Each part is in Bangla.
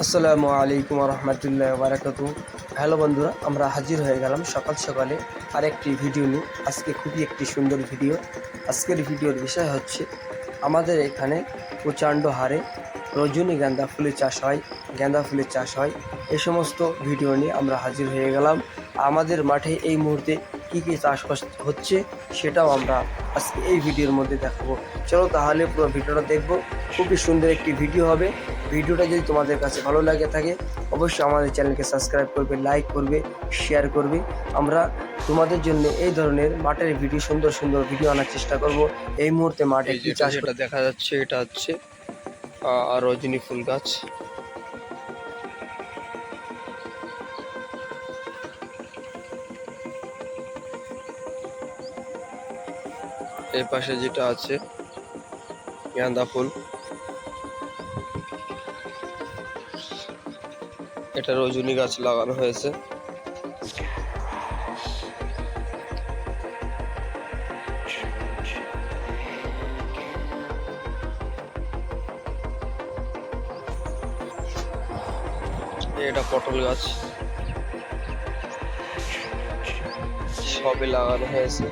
আসসালামু আলাইকুম রহমতুল্লাহ বারাকাতু। হ্যালো বন্ধুরা, আমরা হাজির হয়ে গেলাম সকাল সকালে আরেকটি ভিডিও নিয়ে। আজকে খুবই একটি সুন্দর ভিডিও। আজকের ভিডিওর বিষয় হচ্ছে আমাদের এখানে প্রচণ্ড হারে রজনীগন্ধা ফুলের চাষ হয়, গাঁদা ফুলের চাষ হয়। এই সমস্ত ভিডিও নিয়ে আমরা হাজির হয়ে গেলাম। আমাদের মাঠে এই মুহূর্তে কী কী চাষ হচ্ছে সেটাও আমরা আজকে এই ভিডিওর মধ্যে দেখাবো। চলো তাহলে পুরো ভিডিওটা দেখবো। খুবই সুন্দর একটি ভিডিও হবে। ভিডিওটা যদি তোমাদের কাছে ভালো লাগে থাকে অবশ্যই আমাদের চ্যানেলকে সাবস্ক্রাইব করবে, লাইক করবে, শেয়ার করবে। আমরা তোমাদের জন্য এই ধরনের মাঠের ভিডিও, সুন্দর সুন্দর ভিডিও আনার চেষ্টা করব। এই মুহূর্তে মাঠে কি চাষ দেখা যাচ্ছে, এটা হচ্ছে রজনী ফুল গাছ। এই পাশে যেটা আছে গাঁদা ফুল, এটা রজনী গাছ লাগানো হয়েছে। এটা পটল গাছ, সবে লাগানো হয়েছে।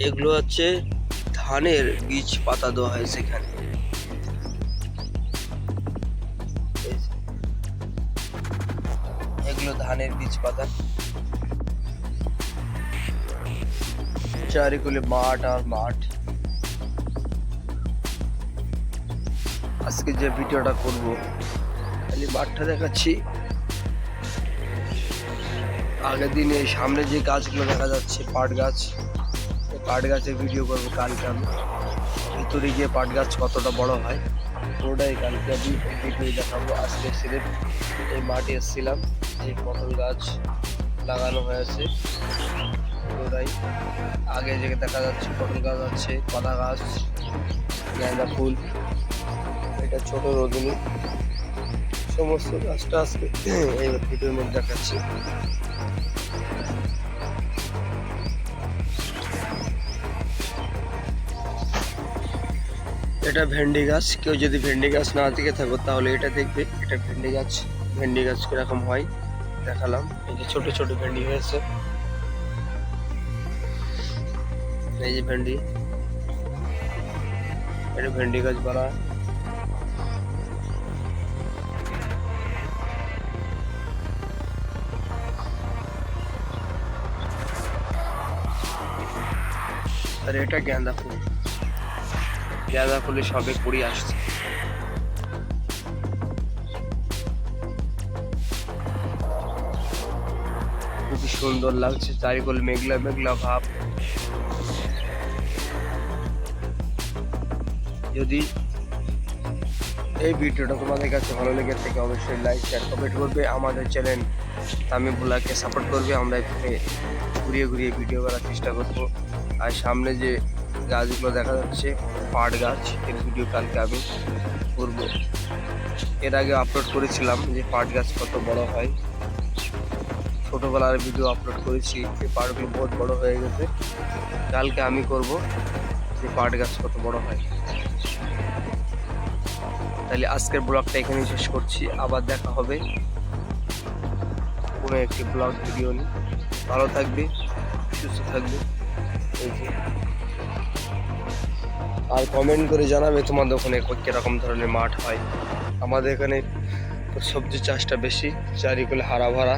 এগুলো হচ্ছে ধানের বীজ পাতা দেওয়া হয়েছে এখানে। এগুলো ধানের বীজ পাতা। চারিকুলে মাঠ আর মাঠ। আজকে যে ভিডিওটা করব খালি মাঠটা দেখাচ্ছি। আগের দিনে সামনে যে গাছগুলো দেখা যাচ্ছে পাট গাছ, পাট গাছের ভিডিও করবো কালকে আমি। ভিতরে গিয়ে পাট গাছ কতটা বড় হয় পুরোটাই কালকে আমি ভিডিও দেখাবো। আজকে সিলেট এই মাঠে এসেছিলাম, এই পটল গাছ লাগানো হয়েছে পুরোটাই। আগে যে দেখা যাচ্ছে পটল গাছ আছে, কলা গাছ, গাঁদা ফুল, এটা ছোট রজনী, সমস্ত গাছটা আজকে এই ভিডিওর মধ্যে দেখাচ্ছি। এটা ভেন্ডি গাছ। কেউ যদি ভেন্ডি গাছ না দেখে থাকো তাহলে এটা দেখবে। এটা ভেন্ডি গাছ। ভেন্ডি গাছ কিরকম হয় দেখালাম। এই যে ছোট ছোট ভেন্ডি হয়েছে, এই যে ভেন্ডি, এটা ভেন্ডি গাছ বলা। আর এটা গাঁদা ফুল। গাঁদা ফুলে সবে কুড়ি আসছে। খুবই সুন্দর লাগছে, চারিকোল মেঘলা মেঘলা ভাব। যদি এই ভিডিওটা তোমাদের কাছে ভালো লেগে থাকে অবশ্যই লাইক, শেয়ার, কমেন্ট করবে। আমাদের চ্যানেল তামিম ভুলাকে সাপোর্ট করবে। আমরা এখানে ঘুরিয়ে ঘুরিয়ে ভিডিও করার চেষ্টা করব। আর সামনে যে গাছগুলো দেখা যাচ্ছে পাট গাছ, এর ভিডিও কালকে আমি করব। এর আগে আপলোড করেছিলাম যে পাট গাছ কত বড় হয়, ছোটোবেলার ভিডিও আপলোড করেছি। এই পাটগুলো বহুত বড় হয়ে গেছে। কালকে আমি করব যে পাট গাছ কত বড় হয়। তাহলে আজকের ব্লগটা এখানে শেষ করছি। আবার দেখা হবে কোনো একটি ব্লগ ভিডিও নিয়ে। ভালো থাকবে, সুস্থ থাকবে। এই যে আর কমেন্ট করে জানাবে তোমাদের ওখানে কীরকম ধরনের মাঠ হয়। আমাদের এখানে সবজি চাষটা বেশি, চারিকুলে হারা ভরা।